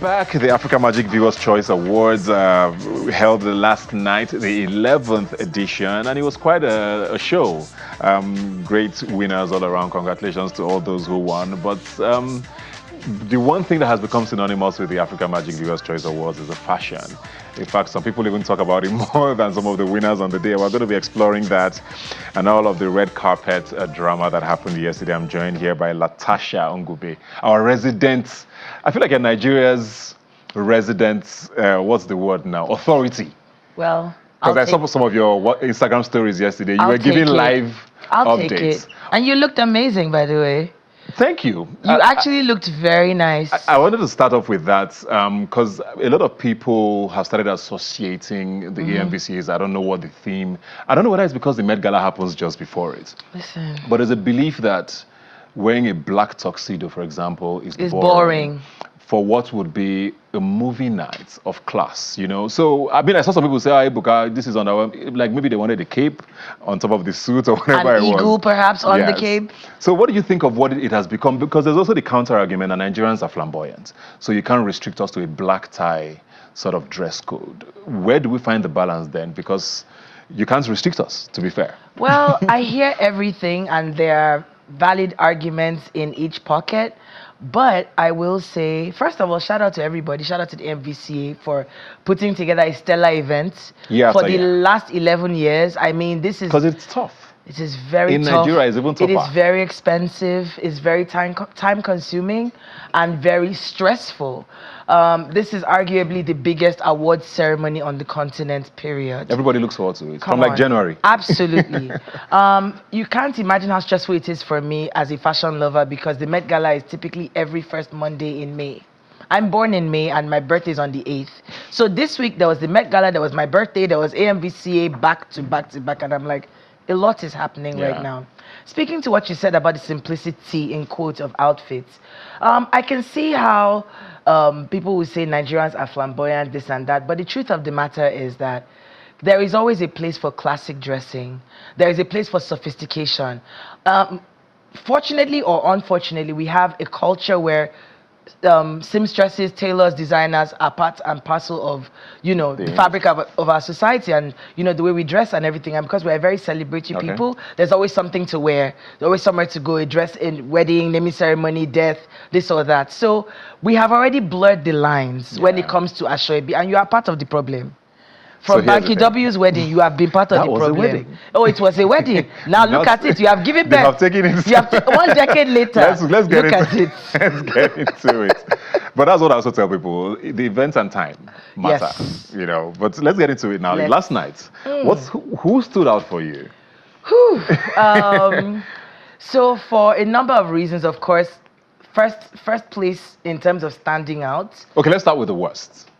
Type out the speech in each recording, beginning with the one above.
back. The Africa Magic Viewers' Choice Awards held last night, the 11th edition, and it was quite a show. Great winners all around. Congratulations to all those who won. But the one thing that has become synonymous with the Africa Magic Viewers' Choice Awards is the fashion. In fact, some people even talk about it more than some of the winners on the day. We're going to be exploring that and all of the red carpet drama that happened yesterday. I'm joined here by Latasha Ngube, our resident, I feel like you're Nigeria's resident, what's the word now, authority. Well, because I saw some of your Instagram stories yesterday. You were giving live updates. Take it. And you looked amazing, by the way. Thank you. You actually looked very nice. I wanted to start off with that because a lot of people have started associating the AMVCAs. I don't know what the theme. I don't know whether it's because the Met Gala happens just before it. Listen. But there's a belief that wearing a black tuxedo, for example, is boring for what would be a movie night of class, you know? So, I mean, I saw some people say, "Hey, Buka, this is on our," like maybe they wanted a cape on top of the suit or whatever it was. An eagle, perhaps, on the cape. So what do you think of what it has become? Because there's also the counter-argument that Nigerians are flamboyant. So you can't restrict us to a black tie sort of dress code. Where do we find the balance then? Because you can't restrict us, to be fair. Well, I hear everything, and there are valid arguments in each pocket. But I will say, first of all, shout out to everybody. Shout out to the MVCA for putting together a stellar event for the last 11 years. I mean, this is... Because it's tough. It is very tough. In Nigeria, it's even tougher. It is very expensive. It's very time-consuming and very stressful. This is arguably the biggest award ceremony on the continent, period. Everybody looks forward to it. From like January. Absolutely. You can't imagine how stressful it is for me as a fashion lover because the Met Gala is typically every first Monday in May. I'm born in May and my birthday is on the 8th. So this week there was the Met Gala, there was my birthday, there was AMVCA back to back to back, and I'm like, a lot is happening right now. Speaking to what you said about the simplicity, in quotes, of outfits, I can see how people will say Nigerians are flamboyant, this and that, but the truth of the matter is that there is always a place for classic dressing. There is a place for sophistication. Fortunately or unfortunately, we have a culture where seamstresses, tailors, designers are part and parcel of, you know, the fabric of our society and, you know, the way we dress and everything. And because we're very celebratory people, there's always something to wear. There's always somewhere to go, a dress in wedding, naming ceremony, death, this or that. So we have already blurred the lines when it comes to Asoebi, and you are part of the problem. From Banky W's wedding, you have been part of the problem. That was a wedding. Oh, it was a wedding. Now look at it. You have given birth. They have taken it. You have 1 decade later. Let's get look at it. Let's get into it. But that's what I also tell people. The events and time matter. Yes. You know. But let's get into it now. Last night, who stood out for you? So for a number of reasons, of course, first place in terms of standing out. Okay, let's start with the worst.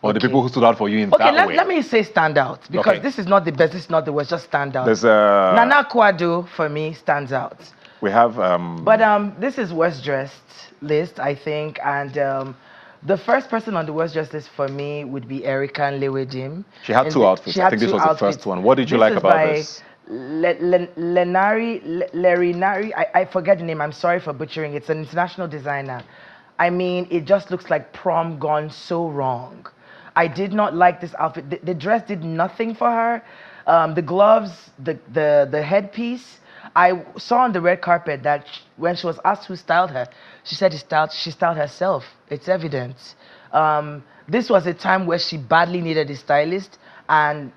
Or the people who stood out for you in that way. Let me say stand out, because this is not the best, this is not the worst, just stand out. There's Nana Kwado, for me, stands out. We have... But this is worst dressed list, I think, and the first person on the worst dressed list for me would be Erica Nlewedim. She had two outfits. I think this was the first one. What did you like about this? Lerinari, I forget the name, I'm sorry for butchering. It's an international designer. I mean, it just looks like prom gone so wrong. I did not like this outfit. The dress did nothing for her. The gloves, the headpiece. I saw on the red carpet that when she was asked who styled her, she said she styled herself. It's evident. This was a time where she badly needed a stylist, and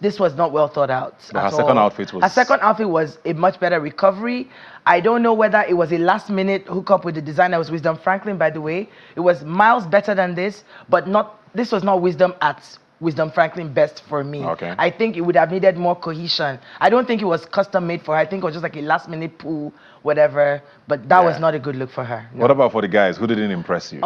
this was not well thought out. But her second outfit was... Her second outfit was a much better recovery. I don't know whether it was a last-minute hookup with the designer. It was Wisdom Franklin, by the way. It was miles better than this, but this was not Wisdom at Wisdom Franklin best for me. Okay. I think it would have needed more cohesion. I don't think it was custom made for her. I think it was just like a last-minute pull, whatever. But that was not a good look for her. No. What about for the guys? Who didn't impress you?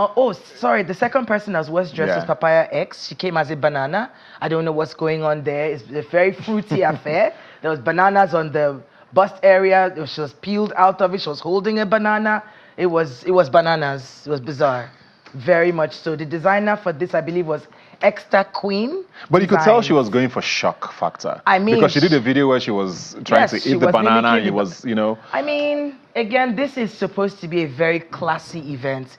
Sorry. The second person that was worst dressed was Papaya X. She came as a banana. I don't know what's going on there. It's a very fruity affair. There was bananas on the bust area. She was peeled out of it. She was holding a banana. It was bananas. It was bizarre. Very much so. The designer for this, I believe, was extra queen. But you could tell she designs. was going for shock factor. I mean, because she did a video where she was trying yes, to she eat the was banana mimicking and it the was, you know. I mean, again, this is supposed to be a very classy event.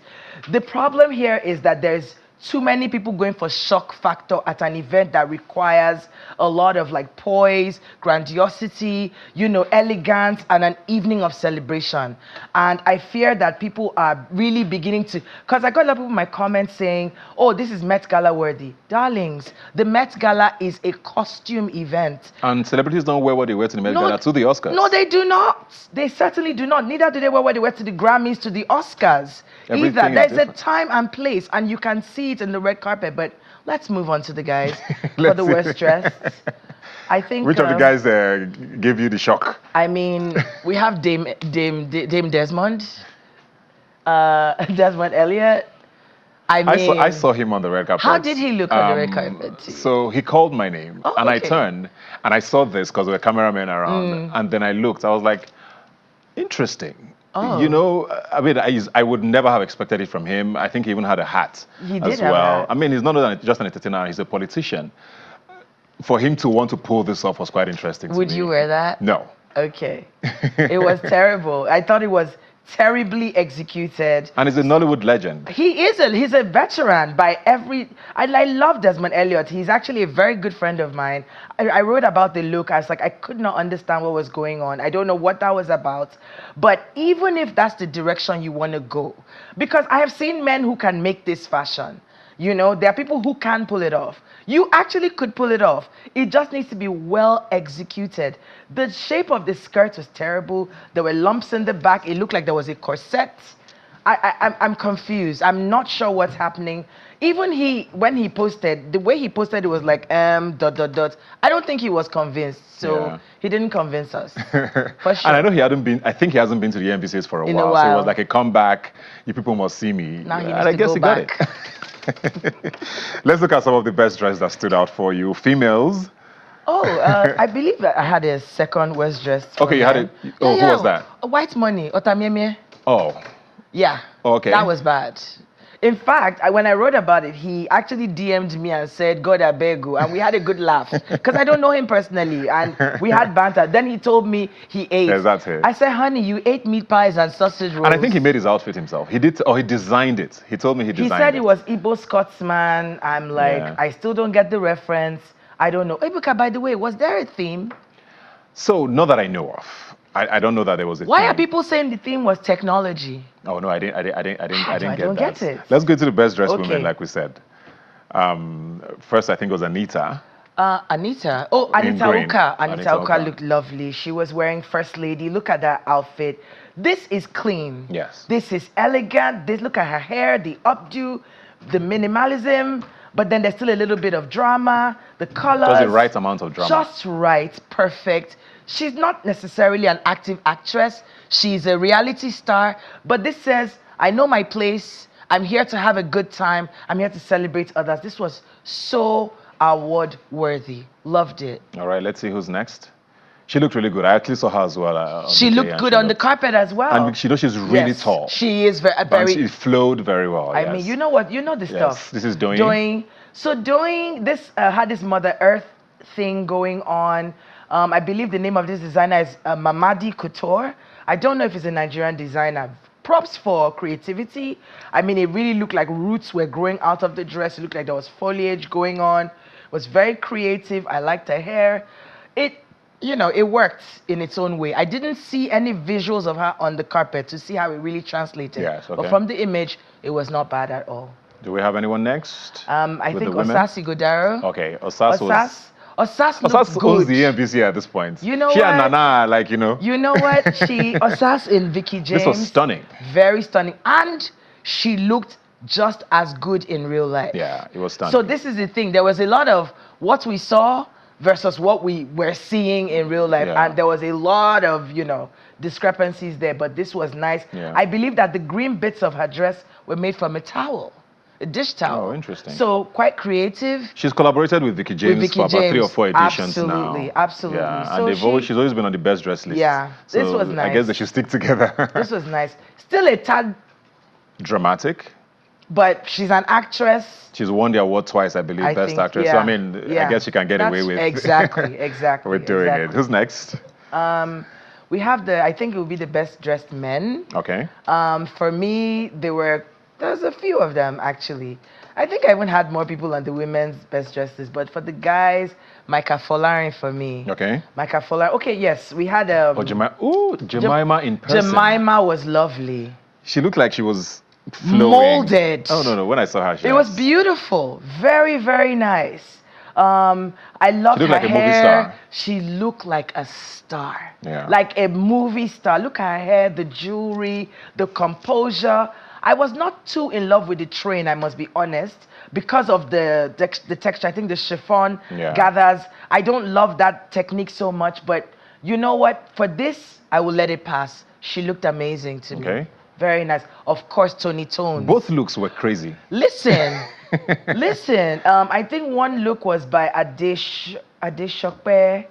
The problem here is that there's too many people going for shock factor at an event that requires a lot of like poise, grandiosity, you know, elegance, and an evening of celebration. And I fear that people are really beginning to, because I got a lot of people in my comments saying, oh, this is Met Gala worthy. Darlings, the Met Gala is a costume event. And celebrities don't wear what they wear to the Met Gala, to the Oscars. No, they do not. They certainly do not. Neither do they wear what they wear to the Grammys, to the Oscars. Everything Either. is There's a different. time and place, and you can see it in the red carpet. But let's move on to the guys for the worst dressed. I think. Which of the guys gave you the shock? I mean, we have Dame Desmond, Desmond Elliott. I saw him on the red carpet. How did he look on the red carpet? So he called my name, and I turned, and I saw this because there were cameramen around, and then I looked. I was like, interesting. Oh. You know, I mean, I would never have expected it from him. I think he even had a hat He as did have a well. hat. I mean, he's not just an entertainer; he's a politician. For him to want to pull this off was quite interesting. Would to me. you wear that? No. Okay. It was terrible. I thought it was terribly executed. And he's a Nollywood legend. He's a veteran by every. I love Desmond Elliott. He's actually a very good friend of mine. I wrote about the look. I was like, I could not understand what was going on. I don't know what that was about. But even if that's the direction you want to go, because I have seen men who can make this fashion. You know, there are people who can pull it off. You actually could pull it off. It just needs to be well executed. The shape of the skirt was terrible. There were lumps in the back. It looked like there was a corset. I'm confused. I'm not sure what's happening. Even when he posted, the way he posted it was like, I don't think he was convinced. So he didn't convince us. For sure. And I know I think he hasn't been to the AMVCAs for a while. So it was like a comeback. You people must see me. Now he and needs I to guess go he back. got it. Let's look at some of the best dresses that stood out for you. Females. Oh, I believe that I had a second worst dressed. Okay, you had it. Oh, who was that? White Money, Otamieme. Oh. Yeah. Okay. That was bad. In fact, when I wrote about it, he actually DM'd me and said, God, I beg you. And we had a good laugh. Because I don't know him personally. And we had banter. Then he told me he ate. Yes, that's it. I said, honey, you ate meat pies and sausage rolls. And I think he made his outfit himself. He did, or he designed it. He told me he designed it. He said he was Igbo Scotsman. I'm like, I still don't get the reference. I don't know. Ebuka, by the way, was there a theme? So, not that I know of. I don't know that there was a theme. Why are people saying the theme was technology? Oh no, I didn't get it. Let's go to the best dressed women, like we said. First, I think it was Anita. Anita. Oh, Anita green. Oka. Anita Anita Oka Oka looked lovely. She was wearing First Lady. Look at that outfit. This is clean. Yes. This is elegant. Look at her hair, the updo, the minimalism. But then there's still a little bit of drama. The colors. Just the right amount of drama. Just right. Perfect. She's not necessarily an active actress. She's a reality star. But this says, I know my place. I'm here to have a good time. I'm here to celebrate others. This was so award worthy. Loved it. All right, let's see who's next. She looked really good. I actually saw her as well. She looked good on the carpet as well. And she's really tall. She is very. And she flowed very well. I mean, you know what? You know the stuff. This is Doing. So Doing this had this Mother Earth thing going on. I believe the name of this designer is Mamadi Couture. I don't know if it's a Nigerian designer. Props for creativity. I mean, it really looked like roots were growing out of the dress. It looked like there was foliage going on. It was very creative. I liked her hair. It worked in its own way. I didn't see any visuals of her on the carpet to see how it really translated. Yes, okay. But from the image, it was not bad at all. Do we have anyone next? I think Osasi Godaro. Okay, Osas looked good. owns the AMVCA at this point. You know she what? and Nana, You know what? Osas in Vicky James. This was stunning. Very stunning. And she looked just as good in real life. Yeah, it was stunning. So this is the thing. There was a lot of what we saw versus what we were seeing in real life. Yeah. And there was a lot of, discrepancies there. But this was nice. Yeah. I believe that the green bits of her dress were made from a towel. A dish towel. Oh, interesting. So quite creative. She's collaborated with Vicky James for about 3 or 4 editions now. Absolutely. Yeah, So and she's always been on the best dress list. Yeah, so this was nice. I guess they should stick together. This was nice. Still a tad dramatic. But she's an actress. She's won the award twice, I believe, I Best think, Actress. yeah, So, I mean, yeah. I guess she can get away with exactly with doing it. Who's next? We have I think it will be the best dressed men. Okay. For me, there's a few of them actually. I think I even had more people on the women's best dresses, but for the guys, Micah Folarin for me. Okay. Micah Folarin. Okay, yes, we had Jemima in person. Jemima was lovely. She looked like she was flowing. Molded. Oh no, when I saw her, It was beautiful. Very, very nice. I loved her like a movie hair. star. She looked like a star. Yeah. Like a movie star. Look at her hair, the jewelry, the composure. I was not too in love with the train, I must be honest, because of the texture. I think the chiffon gathers. I don't love that technique so much, but you know what? For this, I will let it pass. She looked amazing to me. Very nice. Of course, Tony Tone. Both looks were crazy. Listen. I think one look was by Adeshokpe.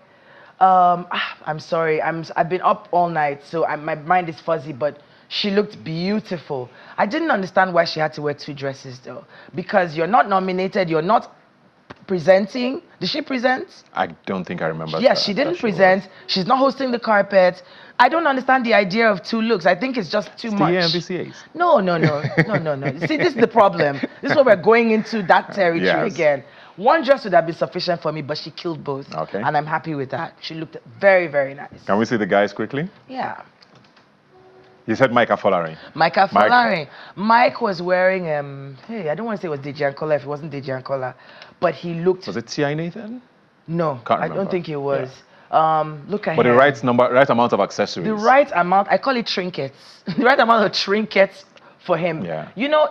I'm sorry. I've been up all night, so my mind is fuzzy, but she looked beautiful. I didn't understand why she had to wear two dresses though, because you're not nominated, you're not presenting. Did she present? I don't think I remember. Yes, she didn't present. She's not hosting the carpet. I don't understand the idea of two looks. I think it's just too much. The AMVCAs. No. See, this is the problem. This is where we're going into that territory again. One dress would have been sufficient for me, but she killed both. Okay. And I'm happy with that. She looked very, very nice. Can we see the guys quickly? Yeah. You said Micah Folarin. Micah Folarin. Mike was wearing, I don't want to say it was Deji Ankola if it wasn't Deji Ankola, but he looked... Was it T.I. Nathan? No, I don't think it was. Look at But him. the right amount of accessories. The right amount, I call it trinkets. The right amount of trinkets for him. Yeah. You know,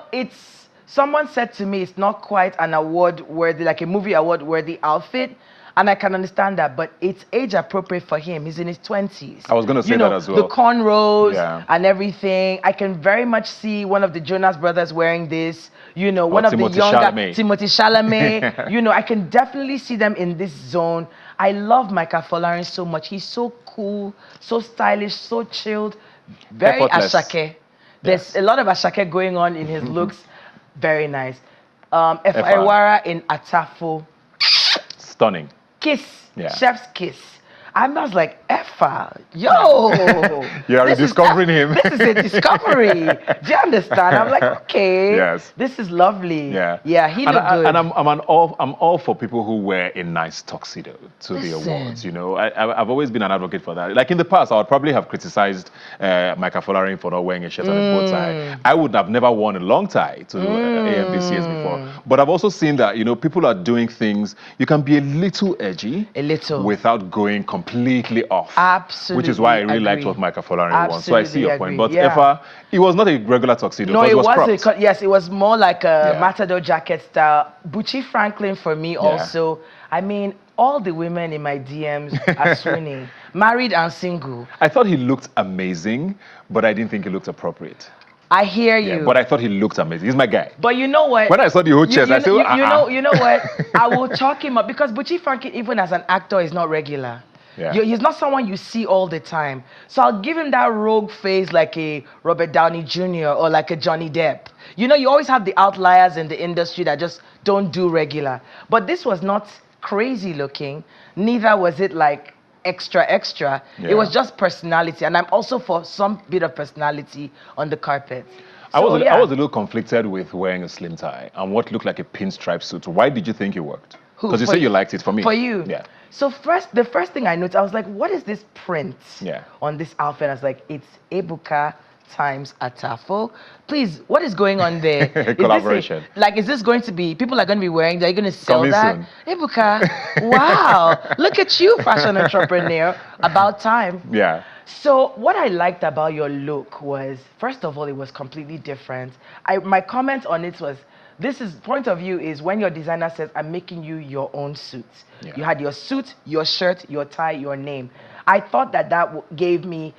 someone said to me, it's not quite an award worthy, like a movie award worthy outfit. And I can understand that, but it's age appropriate for him. He's in his 20s. I was going to say that as well. The cornrows and everything. I can very much see one of the Jonas brothers wearing this. One of the younger Timothy Chalamet. I can definitely see them in this zone. I love Micah Folarin so much. He's so cool, so stylish, so chilled, very Ashake. There's a lot of Ashake going on in his looks. Very nice. Efaiwara in Atafo. Stunning. Kiss, chef's kiss. I was like, Effa, yo. You're rediscovering him. This is a discovery. Do you understand? I'm like, okay. Yes. This is lovely. Yeah. Yeah, he looked good. And I'm all for people who wear a nice tuxedo to the awards. I've always been an advocate for that. Like in the past, I would probably have criticized Micah Folarin for not wearing a shirt and a bow tie. I would have never worn a long tie to AMVCAs before. But I've also seen that, people are doing things. You can be a little edgy. Without going completely off. Absolutely. Which is why I really liked what Micah Folarin won. So I see your point. But Effa, it was not a regular tuxedo. No, it was cropped. Yes, it was more like a Matador jacket style. Bucci Franklin for me also. I mean, all the women in my DMs are swooning. Married and single. I thought he looked amazing, but I didn't think he looked appropriate. I hear you. But I thought he looked amazing. He's my guy. But you know what? When I saw the whole chest, I said, you know what? I will chalk him up because Bucci Franklin, even as an actor, is not regular. Yeah. He's not someone you see all the time. So I'll give him that rogue face like a Robert Downey Jr. or like a Johnny Depp. You always have the outliers in the industry that just don't do regular. But this was not crazy looking. Neither was it like extra. Yeah. It was just personality. And I'm also for some bit of personality on the carpet. I was a little conflicted with wearing a slim tie and what looked like a pinstripe suit. Why did you think it worked? Because you said you liked it. For me. For you? Yeah. So the first thing I noticed, I was like, what is this print on this outfit? I was like, it's Ebuka times Atafo. Please, what is going on there? Collaboration. Is this going to be, people are going to be wearing, are you going to sell Coming that? soon. Ebuka, wow. Look at you, fashion entrepreneur. About time. Yeah. So what I liked about your look was, first of all, it was completely different. My comment on it was, point of view is when your designer says, I'm making you your own suit. Yeah. You had your suit, your shirt, your tie, your name. I thought that gave me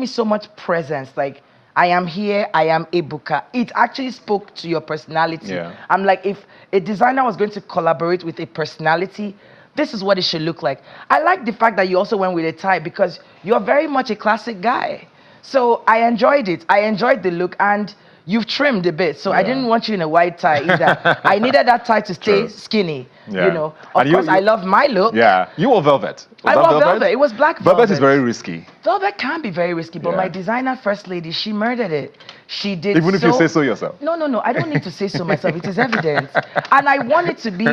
so much presence. Like, I am here, I am Ebuka. It actually spoke to your personality. Yeah. I'm like, if a designer was going to collaborate with a personality, this is what it should look like. I like the fact that you also went with a tie because you're very much a classic guy. So I enjoyed it. I enjoyed the look and you've trimmed a bit. So I didn't want you in a white tie either. I needed that tie to stay skinny. Yeah. You know, of course, I love my look. Yeah, you wore velvet. I wore velvet. It was black velvet. Velvet is very risky. Velvet can be very risky, but my designer first lady, she murdered it. She did. Even if you say so yourself. No, I don't need to say so myself. It is evident, and I want it to be.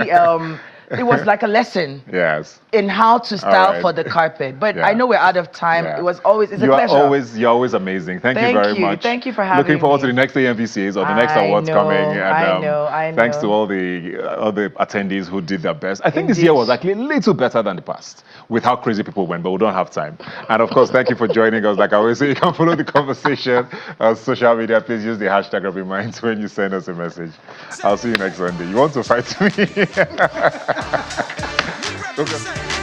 It was like a lesson. Yes. In how to style for the carpet, but I know we're out of time. It was always a pleasure. You're always amazing. Thank you very much. Thank you for having me. Looking forward to the next AMVCAs or the next awards coming. And, I know. Thanks to all the attendees who did their best. I think this year was actually a little better than the past with how crazy people went, but we don't have time. And of course, thank you for joining us. Like I always say, you can follow the conversation on social media. Please use the hashtag #RubinMinds when you send us a message. I'll see you next Sunday. You want to fight me? Okay.